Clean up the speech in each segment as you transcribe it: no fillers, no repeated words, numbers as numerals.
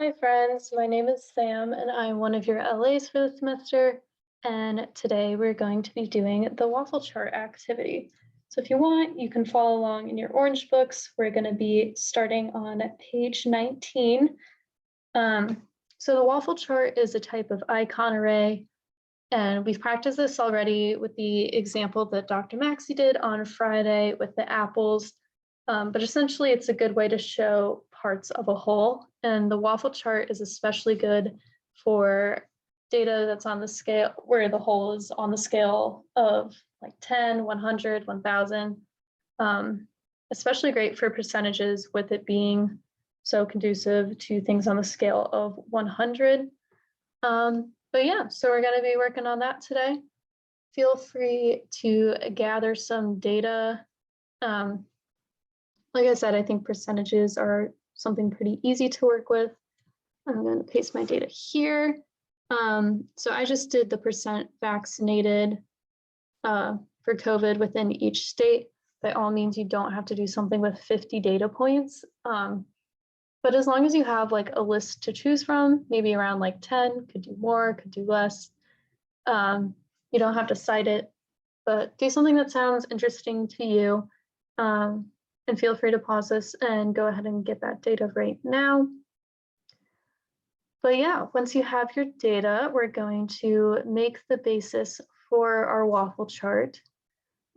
Hi friends, my name is Sam and I'm one of your LAs for the semester. And today we're going to be doing the waffle chart activity. So if you want, you can follow along in your orange books. We're going to be starting on page 19. So the waffle chart is a type of icon array. And we've practiced this already with the example that Dr. Maxey did on Friday with the apples. But essentially, it's a good way to show parts of a whole. And the waffle chart is especially good for data that's on the scale where the whole is on the scale of like 10, 100, 1000. Especially great for percentages with it being so conducive to things on the scale of 100. But yeah, so we're going to be working on that today. Feel free to gather some data. Like I said, I think percentages are something pretty easy to work with. I'm going to paste my data here. So I just did the percent vaccinated for COVID within each state. By all means, you don't have to do something with 50 data points. But as long as you have like a list to choose from, maybe around like 10, could do more, could do less. You don't have to cite it, but do something that sounds interesting to you. And feel free to pause this and go ahead and get that data right now. But yeah, once you have your data, we're going to make the basis for our waffle chart.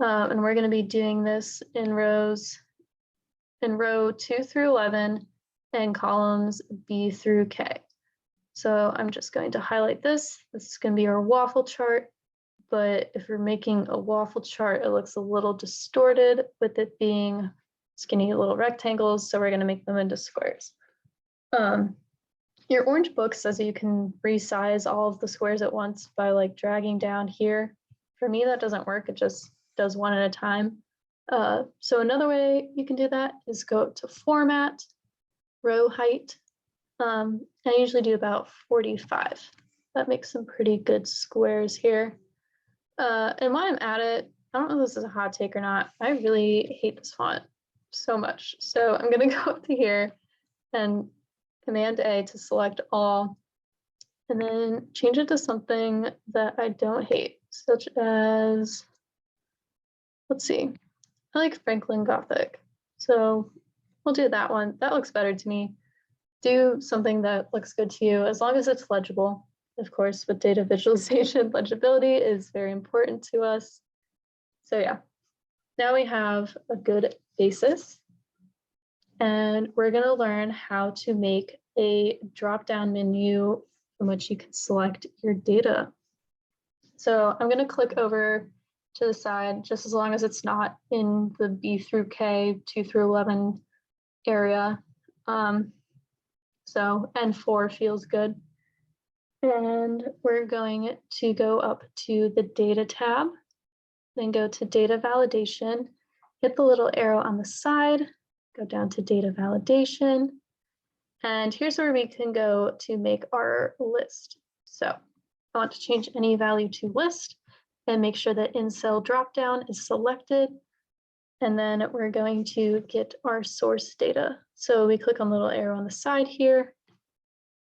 And we're going to be doing this in row 2 through 11 and columns B through K. So I'm just going to highlight this. This is going to be our waffle chart. But if you're making a waffle chart, it looks a little distorted with it being skinny little rectangles. So we're going to make them into squares. Your orange book says that you can resize all of the squares at once by like dragging down here. For me, that doesn't work. It just does one at a time. So another way you can do that is go to Format, Row Height. I usually do about 45. That makes some pretty good squares here. And while I'm at it, I don't know if this is a hot take or not. I really hate this font so much. So I'm going to go up to here and Command A to select all, and then change it to something that I don't hate, such as, let's see, I like Franklin Gothic. So we'll do that one. That looks better to me. Do something that looks good to you, as long as it's legible. Of course, with data visualization, legibility is very important to us. So yeah, now we have a good basis. And we're going to learn how to make a drop-down menu from which you can select your data. So I'm going to click over to the side, just as long as it's not in the B through K, 2 through 11 area. So N4 feels good. And we're going to go up to the Data tab, then go to Data Validation, hit the little arrow on the side, go down to Data Validation, and here's where we can go to make our list. So I want to change any value to list and make sure that in cell dropdown is selected. And then we're going to get our source data. So we click on the little arrow on the side here.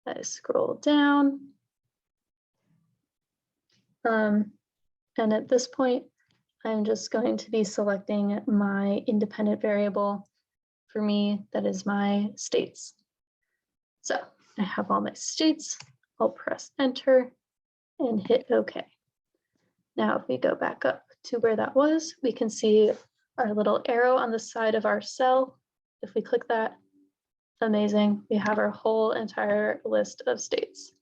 I scroll down. And at this point, I'm just going to be selecting my independent variable. For me, that is my states. So I have all my states. I'll press enter and hit OK. Now, if we go back up to where that was, we can see our little arrow on the side of our cell. If we click that, amazing. We have our whole entire list of states.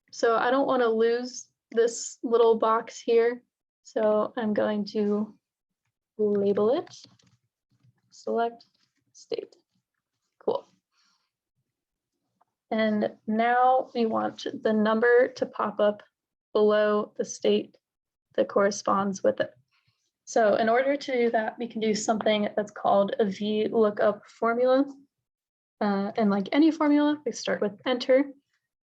So I don't want to lose this little box here. So I'm going to label it, select state. Cool. And now we want the number to pop up below the state that corresponds with it. So in order to do that, we can do something that's called a VLOOKUP formula. And like any formula, we start with enter,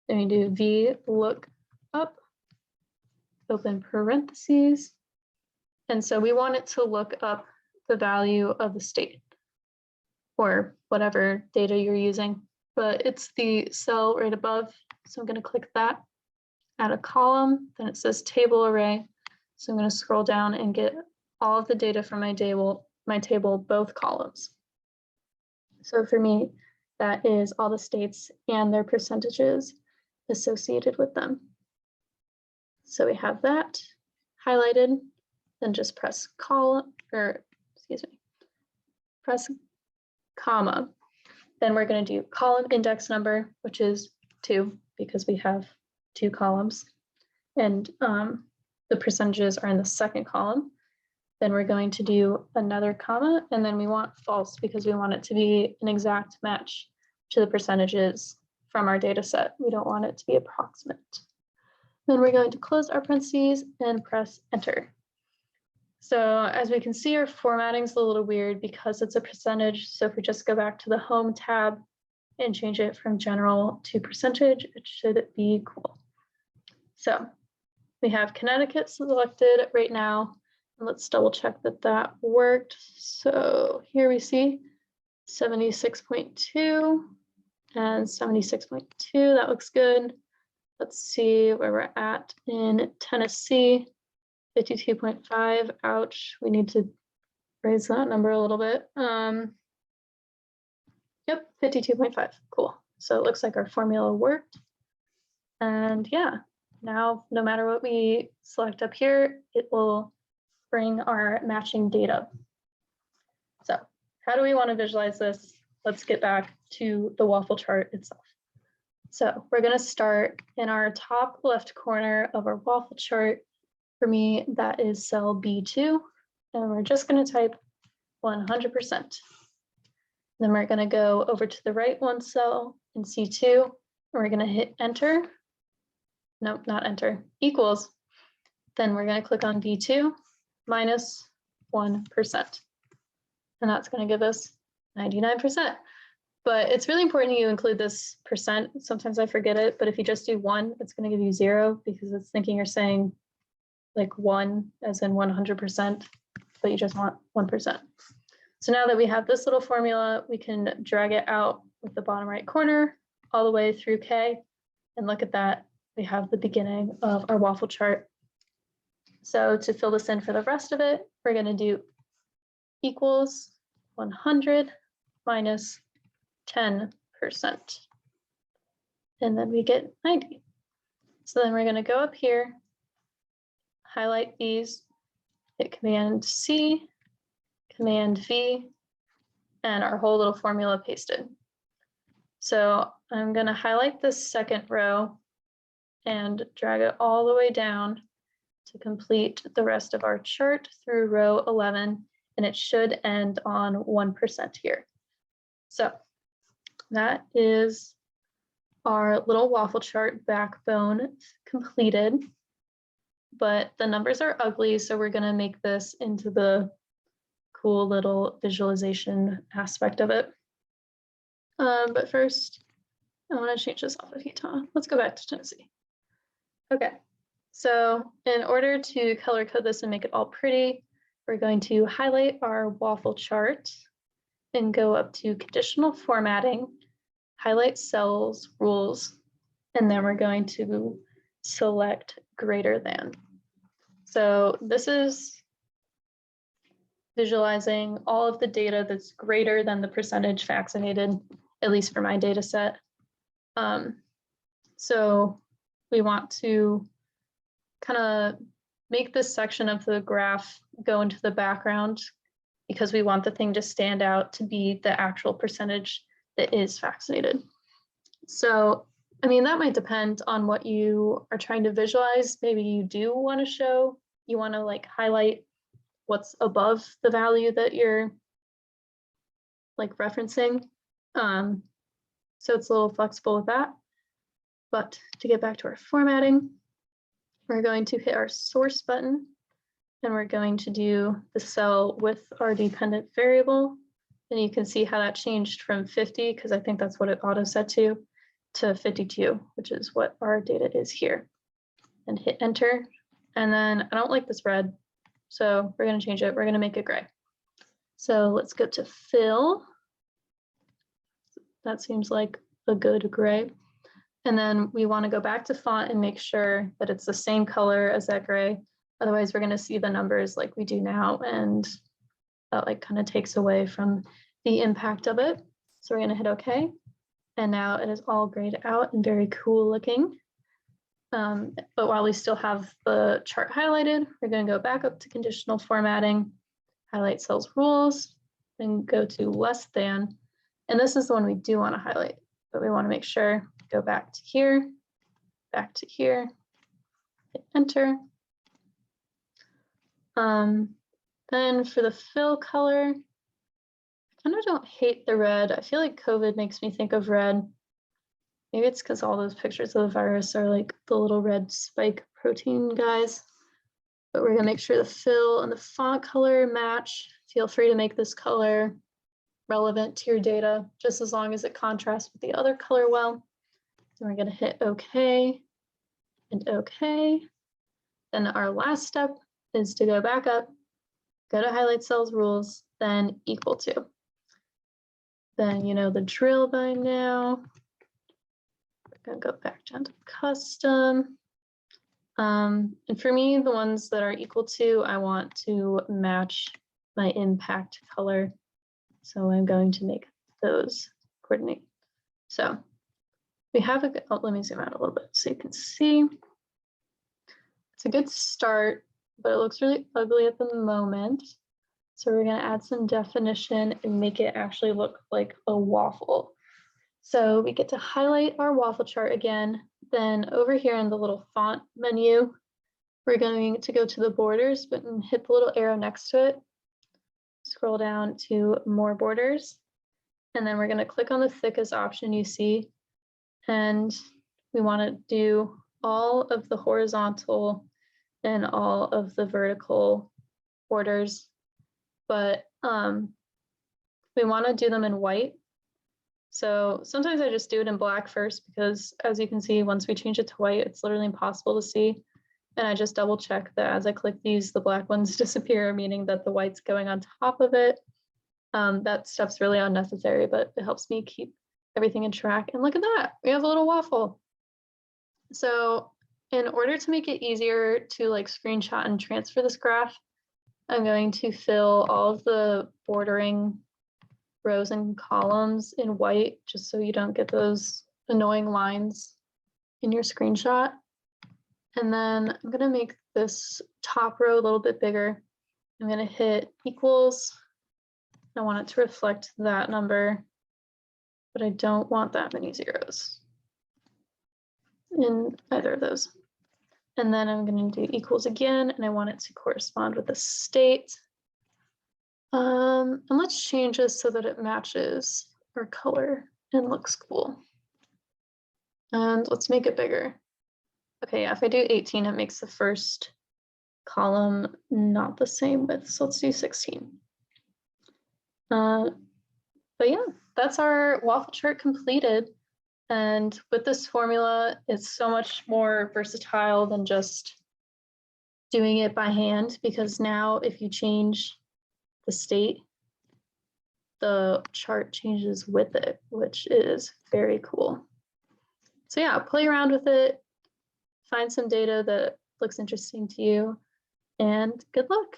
then we do VLOOKUP, open parentheses. And so we want it to look up the value of the state or whatever data you're using. but it's the cell right above. So I'm going to click that, add a column, then it says table array. So I'm going to scroll down and get all of the data from my table, both columns. So for me, that is all the states and their percentages associated with them. So we have that highlighted, then just press press comma. Then we're going to do column index number, which is 2 because we have 2 columns, and the percentages are in the second column. Then we're going to do another comma, and then we want false because we want it to be an exact match to the percentages from our data set. We don't want it to be approximate. Then we're going to close our parentheses and press enter. So as we can see, our formatting is a little weird because it's a percentage. So if we just go back to the home tab and change it from general to percentage, it should be cool. So we have Connecticut selected right now. And let's double check that that worked. So here we see 76.2 and 76.2. That looks good. Let's see where we're at in Tennessee. 52.5. Ouch. We need to raise that number a little bit. Yep, 52.5. Cool. So it looks like our formula worked. And yeah, now no matter what we select up here, it will bring our matching data. So how do we want to visualize this? Let's get back to the waffle chart itself. So we're going to start in our top left corner of our waffle chart. For me, that is cell B2, and we're just going to type 100%. Then we're going to go over to the right one cell in C2, and we're going to hit enter. Nope, not enter, equals. Then we're going to click on B2 minus 1%. And that's going to give us 99%. But it's really important you include this percent. Sometimes I forget it, but if you just do 1, it's going to give you 0 because it's thinking you're saying like 1 as in 100%, but you just want 1%. So now that we have this little formula, we can drag it out with the bottom right corner all the way through K. And look at that, we have the beginning of our waffle chart. So to fill this in for the rest of it, we're going to do equals 100 minus 10%. And then we get 90. So then we're going to go up here, highlight these, hit Command C, Command V, and our whole little formula pasted. So I'm going to highlight this second row and drag it all the way down to complete the rest of our chart through row 11, and it should end on 1% here. So that is our little waffle chart backbone completed, but the numbers are ugly, so we're going to make this into the cool little visualization aspect of it. But first, I want to change this off of Utah. Let's go back to Tennessee. Okay, so in order to color code this and make it all pretty, we're going to highlight our waffle chart and go up to conditional formatting, highlight cells, rules, and then we're going to select greater than. So this is visualizing all of the data that's greater than the percentage vaccinated, at least for my data set. So we want to kind of make this section of the graph go into the background because we want the thing to stand out to be the actual percentage that is vaccinated. So, I mean, that might depend on what you are trying to visualize. Maybe you do want to show, you want to like highlight what's above the value that you're like referencing. So it's a little flexible with that. But to get back to our formatting, we're going to hit our source button and we're going to do the cell with our dependent variable. And you can see how that changed from 50, because I think that's what it auto set to 52, which is what our data is here. And hit enter. And then I don't like this red, so we're going to change it. We're going to make it gray. So let's go to fill. That seems like a good gray. And then we want to go back to font and make sure that it's the same color as that gray. Otherwise, we're going to see the numbers like we do now, and that like kind of takes away from the impact of it. So we're going to hit OK. And now it is all grayed out and very cool looking. But while we still have the chart highlighted, we're going to go back up to conditional formatting, highlight cells rules, and go to less than. And this is the one we do want to highlight, but we want to make sure, go back to here, hit enter. Then for the fill color, I kind of don't hate the red. I feel like COVID makes me think of red. Maybe it's because all those pictures of the virus are like the little red spike protein guys. But we're gonna make sure the fill and the font color match. Feel free to make this color relevant to your data, just as long as it contrasts with the other color well. And we're gonna hit OK and OK. Then our last step is to go back up, go to highlight cells rules, then equal to. Then you know the drill by now. We're gonna go back down to custom. And for me, the ones that are equal to, I want to match my impact color. So I'm going to make those coordinate. So we have a, oh, let me zoom out a little bit so you can see. It's a good start, but it looks really ugly at the moment. So we're gonna add some definition and make it actually look like a waffle. So we get to highlight our waffle chart again. Then over here in the little font menu, we're going to go to the borders, but hit the little arrow next to it. Scroll down to more borders. And then we're going to click on the thickest option you see. And we want to do all of the horizontal and all of the vertical borders. But we want to do them in white. So sometimes I just do it in black first, because as you can see, once we change it to white, it's literally impossible to see. And I just double check that as I click these, the black ones disappear, meaning that the white's going on top of it. That stuff's really unnecessary, but it helps me keep everything in track. And look at that, we have a little waffle. So in order to make it easier to like screenshot and transfer this graph, I'm going to fill all of the bordering rows and columns in white, just so you don't get those annoying lines in your screenshot. And then I'm gonna make this top row a little bit bigger. I'm gonna hit equals. I want it to reflect that number, but I don't want that many zeros in either of those. And then I'm gonna do equals again, and I want it to correspond with the state. And let's change this so that it matches our color and looks cool. And let's make it bigger. Okay, yeah, if I do 18, it makes the first column not the same width. So let's do 16. But yeah, that's our waffle chart completed. And with this formula, it's so much more versatile than just doing it by hand, because now if you change the state, the chart changes with it, which is very cool. So yeah, play around with it, find some data that looks interesting to you, and good luck.